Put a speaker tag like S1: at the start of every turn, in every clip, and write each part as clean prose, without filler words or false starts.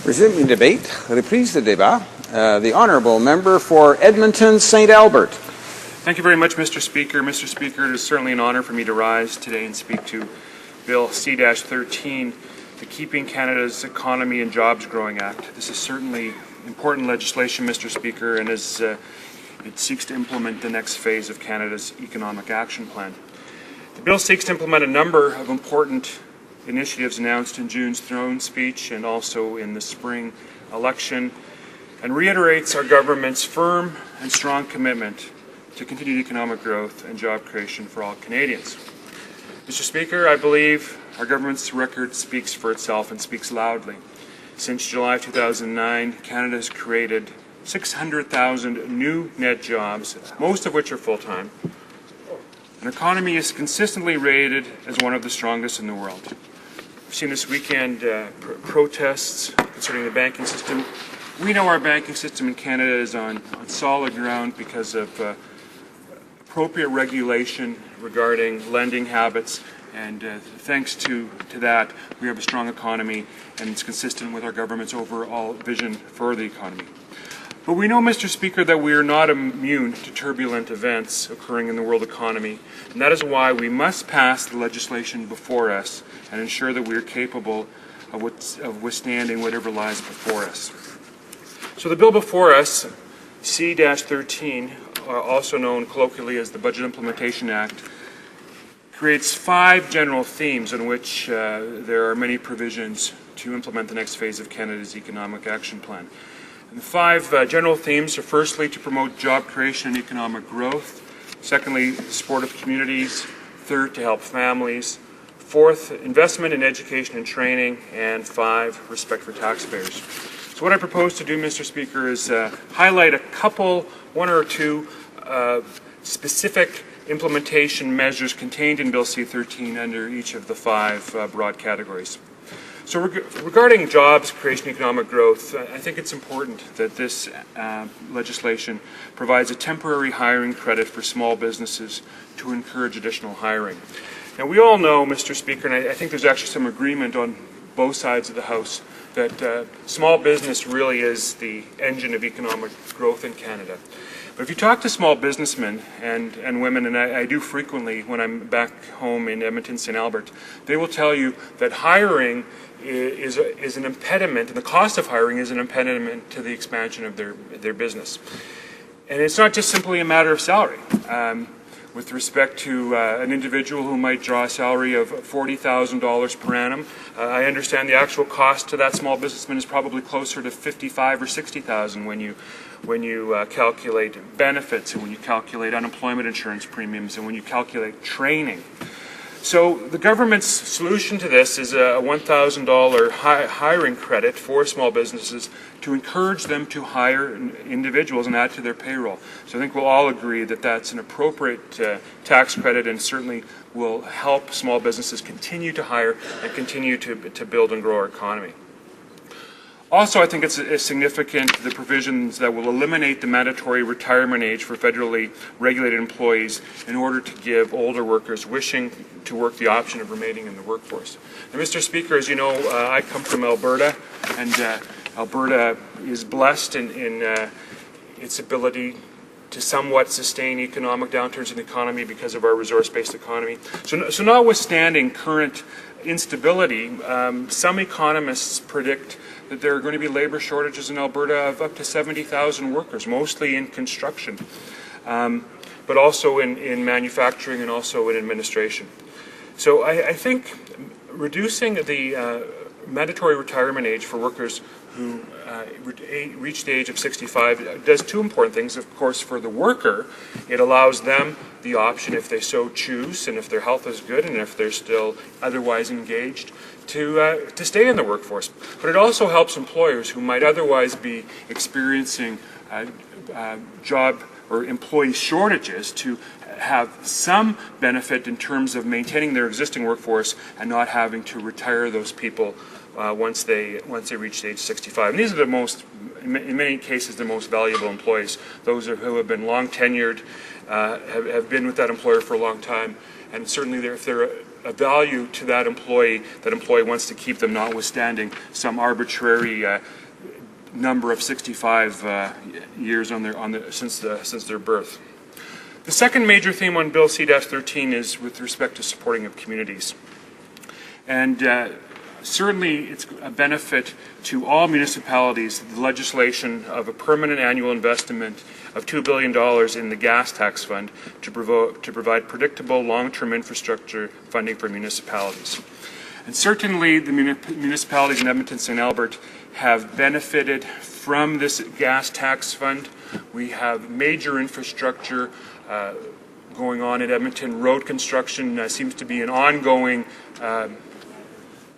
S1: Resuming debate, reprise de débat. The Honourable Member for Edmonton St. Albert.
S2: Thank you very much, Mr. Speaker. Mr. Speaker, it is certainly an honour for me to rise today and speak to Bill C-13, the Keeping Canada's Economy and Jobs Growing Act. This is certainly important legislation, Mr. Speaker, and it seeks to implement the next phase of Canada's Economic Action Plan. The bill seeks to implement a number of important initiatives announced in June's throne speech and also in the spring election, and reiterates our government's firm and strong commitment to continued economic growth and job creation for all Canadians. Mr. Speaker, I believe our government's record speaks for itself and speaks loudly. Since July 2009, Canada has created 600,000 new net jobs, most of which are full-time. An economy is consistently rated as one of the strongest in the world. We've seen this weekend protests concerning the banking system. We know our banking system in Canada is on solid ground because of appropriate regulation regarding lending habits, and thanks to that, we have a strong economy, and it's consistent with our government's overall vision for the economy. But we know, Mr. Speaker, that we are not immune to turbulent events occurring in the world economy, and that is why we must pass the legislation before us and ensure that we are capable of withstanding whatever lies before us. So the bill before us, C-13, also known colloquially as the Budget Implementation Act, creates 5 general themes in which there are many provisions to implement the next phase of Canada's Economic Action Plan. And the 5 general themes are firstly to promote job creation and economic growth, secondly, the support of communities, third, to help families, fourth, investment in education and training, and 5, respect for taxpayers. So what I propose to do, Mr. Speaker, is highlight one or two specific implementation measures contained in Bill C-13 under each of the 5 broad categories. So regarding jobs creation and economic growth, I think it's important that this legislation provides a temporary hiring credit for small businesses to encourage additional hiring. Now we all know, Mr. Speaker, and I think there's actually some agreement on both sides of the House, that small business really is the engine of economic growth in Canada. But if you talk to small businessmen and women, and I do frequently when I'm back home in Edmonton, St. Albert, they will tell you that hiring is an impediment, and the cost of hiring is an impediment to the expansion of their business. And it's not just simply a matter of salary. With respect to an individual who might draw a salary of $40,000 per annum, I understand the actual cost to that small businessman is probably closer to $55,000 or $60,000 when you calculate benefits, and when you calculate unemployment insurance premiums, and when you calculate training. So the government's solution to this is a $1,000 hiring credit for small businesses to encourage them to hire individuals and add to their payroll. So I think we'll all agree that that's an appropriate tax credit, and certainly will help small businesses continue to hire and continue to build and grow our economy. Also, I think it's significant the provisions that will eliminate the mandatory retirement age for federally regulated employees in order to give older workers wishing to work the option of remaining in the workforce. Now, Mr. Speaker, as you know, I come from Alberta, and Alberta is blessed in its ability to somewhat sustain economic downturns in the economy because of our resource-based economy. So notwithstanding current instability, some economists predict that there are going to be labor shortages in Alberta of up to 70,000 workers, mostly in construction, but also in manufacturing and also in administration. So I think reducing the mandatory retirement age for workers who reach the age of 65 does 2 important things. Of course, for the worker, it allows them the option, if they so choose, and if their health is good, and if they're still otherwise engaged, to stay in the workforce. But it also helps employers who might otherwise be experiencing job or employee shortages to have some benefit in terms of maintaining their existing workforce and not having to retire those people once they reach the age of 65. And these are the most, in many cases, the most valuable employees. Those who have been long tenured, have been with that employer for a long time, and certainly if they're a value to that employee wants to keep them, notwithstanding some arbitrary number of 65 years since their birth. The second major theme on Bill C-13 is with respect to supporting of communities. And certainly it's a benefit to all municipalities, the legislation of a permanent annual investment of $2 billion in the gas tax fund to provide predictable long-term infrastructure funding for municipalities. And certainly the municipalities in Edmonton, St. Albert have benefited from this gas tax fund. We have major infrastructure going on in Edmonton. Road construction seems to be an ongoing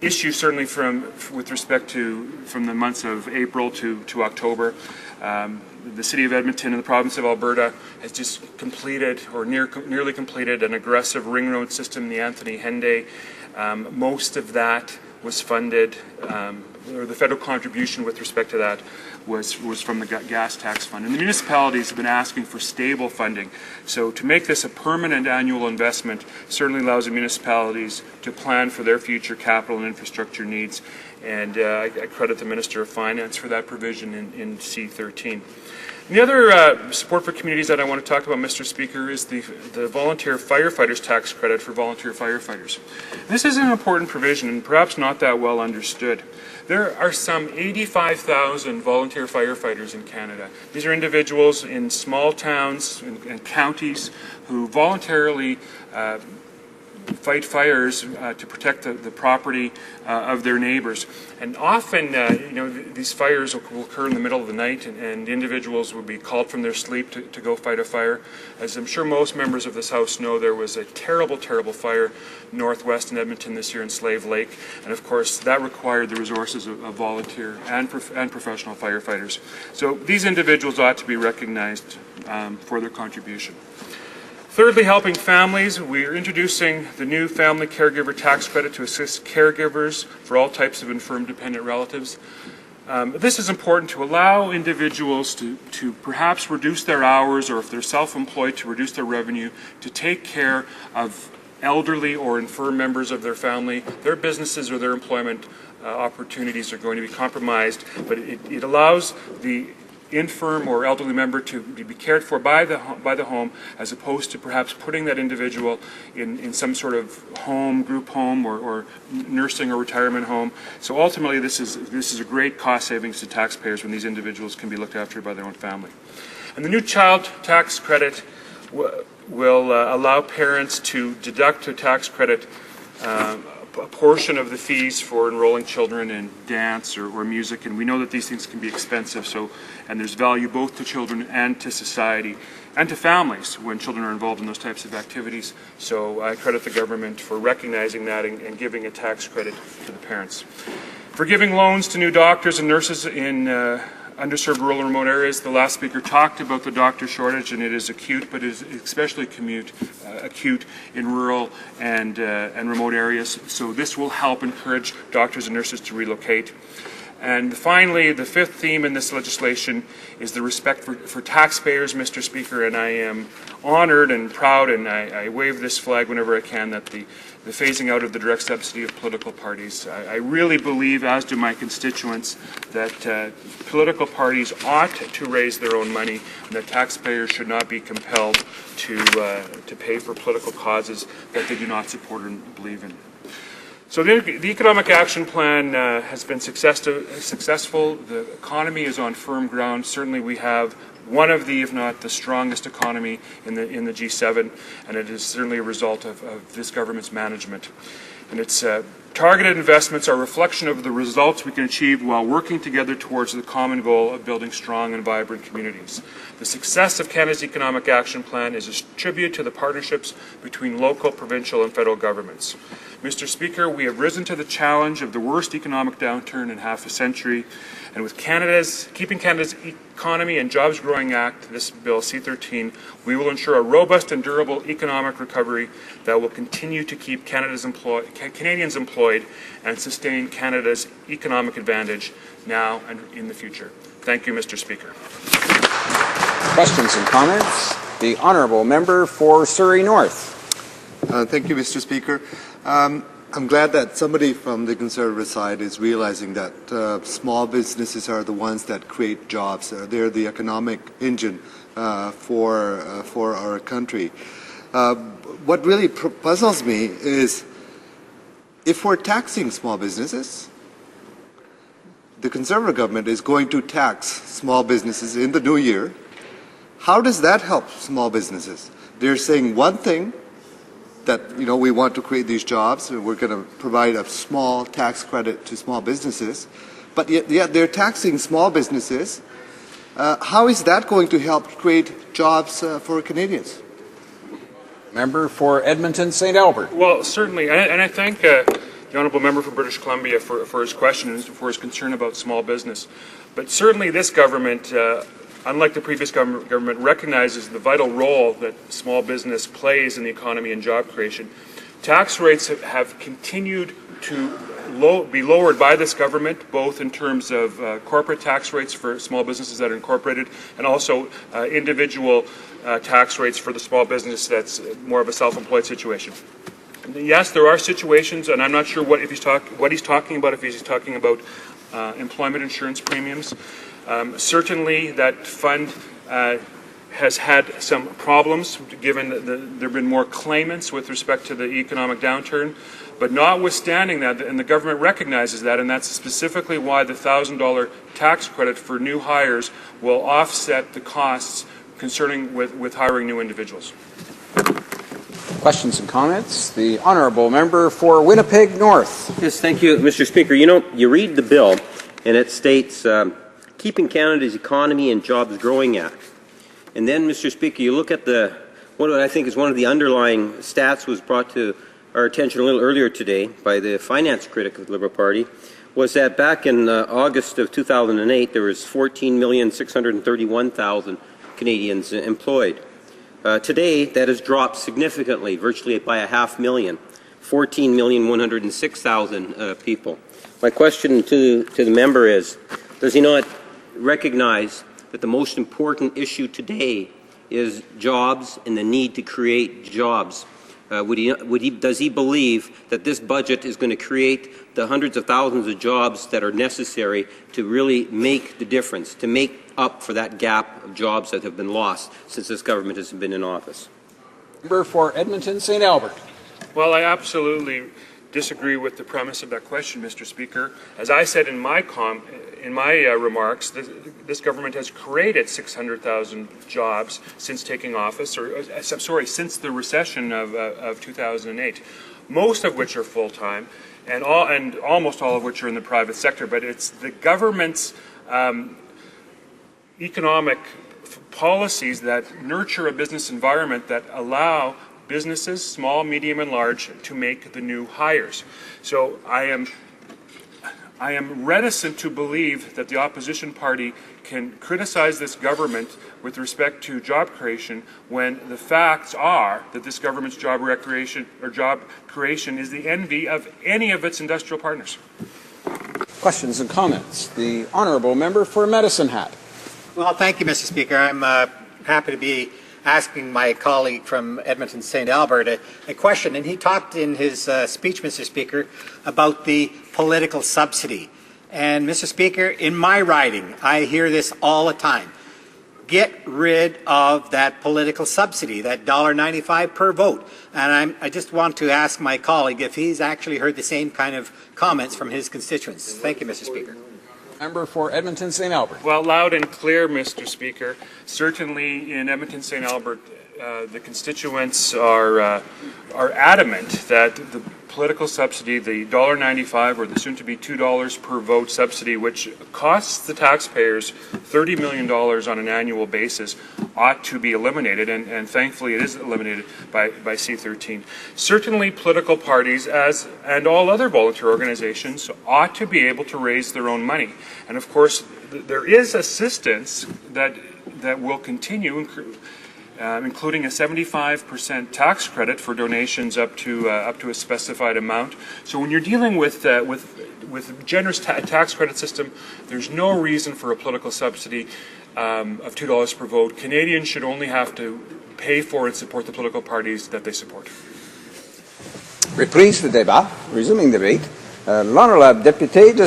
S2: issue, certainly with respect to from the months of April to October. The City of Edmonton and the province of Alberta has just completed, or nearly completed, an aggressive ring road system, the Anthony Henday. Most of that was funded, or the federal contribution with respect to that was from the gas tax fund. And the municipalities have been asking for stable funding. So to make this a permanent annual investment certainly allows the municipalities to plan for their future capital and infrastructure needs. And I credit the Minister of Finance for that provision in C-13. And the other support for communities that I want to talk about, Mr. Speaker, is the volunteer firefighters tax credit for volunteer firefighters. This is an important provision and perhaps not that well understood. There are some 85,000 volunteer firefighters in Canada. These are individuals in small towns and counties who voluntarily fight fires to protect the property of their neighbors. And often, these fires will occur in the middle of the night, and individuals will be called from their sleep to go fight a fire. As I'm sure most members of this House know, there was a terrible, terrible fire northwest in Edmonton this year in Slave Lake, and of course that required the resources of volunteer and professional firefighters. So these individuals ought to be recognized for their contribution. Thirdly, helping families. We are introducing the new family caregiver tax credit to assist caregivers for all types of infirm dependent relatives. This is important to allow individuals to perhaps reduce their hours, or if they're self-employed, to reduce their revenue, to take care of elderly or infirm members of their family. Their businesses or their employment opportunities are going to be compromised, but it allows the infirm or elderly member to be cared for by the home, as opposed to perhaps putting that individual in some sort of home, group home, or nursing or retirement home. So ultimately this is a great cost savings to taxpayers when these individuals can be looked after by their own family. And the new child tax credit will allow parents to deduct a tax credit a portion of the fees for enrolling children in dance or music, and we know that these things can be expensive, and there's value both to children and to society and to families when children are involved in those types of activities. So I credit the government for recognizing that and giving a tax credit to the parents. For giving loans to new doctors and nurses in underserved rural and remote areas. The last speaker talked about the doctor shortage, and it is acute, but it is especially acute in rural and remote areas. So this will help encourage doctors and nurses to relocate. And finally, the fifth theme in this legislation is the respect for taxpayers, Mr. Speaker, and I am honored and proud, and I wave this flag whenever I can, that the phasing out of the direct subsidy of political parties. I really believe, as do my constituents, that political parties ought to raise their own money, and that taxpayers should not be compelled to pay for political causes that they do not support or believe in. So the Economic Action Plan has been successful. The economy is on firm ground. Certainly we have one of the, if not the strongest economy in the G7, and it is certainly a result of this government's management. And its targeted investments are a reflection of the results we can achieve while working together towards the common goal of building strong and vibrant communities. The success of Canada's Economic Action Plan is a tribute to the partnerships between local, provincial, and federal governments. Mr. Speaker, we have risen to the challenge of the worst economic downturn in half a century, and with keeping Canada's Economy and Jobs Growing Act, this Bill C-13, we will ensure a robust and durable economic recovery that will continue to keep Canadians employed and sustain Canada's economic advantage now and in the future. Thank you, Mr. Speaker.
S1: Questions and comments? The Honourable Member for Surrey North.
S3: Thank you, Mr. Speaker. I'm glad that somebody from the Conservative side is realizing that small businesses are the ones that create jobs. They're the economic engine for our country. What really puzzles me is if we're taxing small businesses, the Conservative government is going to tax small businesses in the new year. How does that help small businesses? They're saying one thing, that we want to create these jobs and we're going to provide a small tax credit to small businesses, but yet they're taxing small businesses. How is that going to help create jobs for Canadians?
S1: Member for Edmonton St. Albert.
S2: Well, certainly, and I thank the honourable member from British Columbia for his question and for his concern about small business. But certainly this government, unlike the previous government, recognizes the vital role that small business plays in the economy and job creation. Tax rates have continued to be lowered by this government, both in terms of corporate tax rates for small businesses that are incorporated and also individual tax rates for the small business that's more of a self-employed situation. Yes, there are situations, and I'm not sure what he's talking about, if he's talking about employment insurance premiums. Certainly that fund has had some problems given that there have been more claimants with respect to the economic downturn. But notwithstanding that, and the government recognizes that, and that's specifically why the $1,000 tax credit for new hires will offset the costs concerning with hiring new individuals.
S1: Questions and comments? The honourable member for Winnipeg North.
S4: Yes, thank you, Mr. Speaker. You read the bill, and it states, Keeping Canada's Economy and Jobs Growing Act. And then, Mr. Speaker, you look at what I think is one of the underlying stats was brought to our attention a little earlier today by the finance critic of the Liberal Party, was that back in August of 2008, there was 14,631,000 Canadians employed. Today, that has dropped significantly, virtually by 500,000, 14,106,000 people. My question to the member is, does he not recognize that the most important issue today is jobs and the need to create jobs? Does he believe that this budget is going to create the hundreds of thousands of jobs that are necessary to really make the difference, to make up for that gap of jobs that have been lost since this government has been in office?
S1: Member for Edmonton St. Albert.
S2: Well, I absolutely disagree with the premise of that question, Mr. Speaker. As I said in my remarks, this government has created 600,000 jobs since taking office, since the recession of 2008, most of which are full-time, and almost all of which are in the private sector. But it's the government's economic policies that nurture a business environment that allow businesses, small, medium, and large, to make the new hires. So I am reticent to believe that the opposition party can criticize this government with respect to job creation when the facts are that this government's job creation is the envy of any of its industrial partners.
S1: Questions and comments? The honourable member for Medicine Hat.
S5: Well, thank you, Mr. Speaker. I'm happy to be asking my colleague from Edmonton St. Albert a question, and he talked in his speech, Mr. Speaker, about the political subsidy. And Mr. Speaker, in my riding, I hear this all the time. Get rid of that political subsidy, that $1.95 per vote. And I just want to ask my colleague if he's actually heard the same kind of comments from his constituents. Thank you, Mr. Speaker.
S1: Member for Edmonton St. Albert.
S2: Well, loud and clear, Mr. Speaker. Certainly in Edmonton St. Albert, the constituents are adamant that the political subsidy, the $1.95 or the soon-to-be $2 per vote subsidy, which costs the taxpayers $30 million on an annual basis, ought to be eliminated, and thankfully it is eliminated by C-13. Certainly political parties, and all other volunteer organizations, ought to be able to raise their own money. And of course, there is assistance that will continue, including a 75% tax credit for donations up to a specified amount. So when you're dealing with a generous tax credit system, there's no reason for a political subsidy of $2 per vote. Canadians should only have to pay for and support the political parties that they support.
S1: Reprise le débat. Resuming debate. L'honorable député de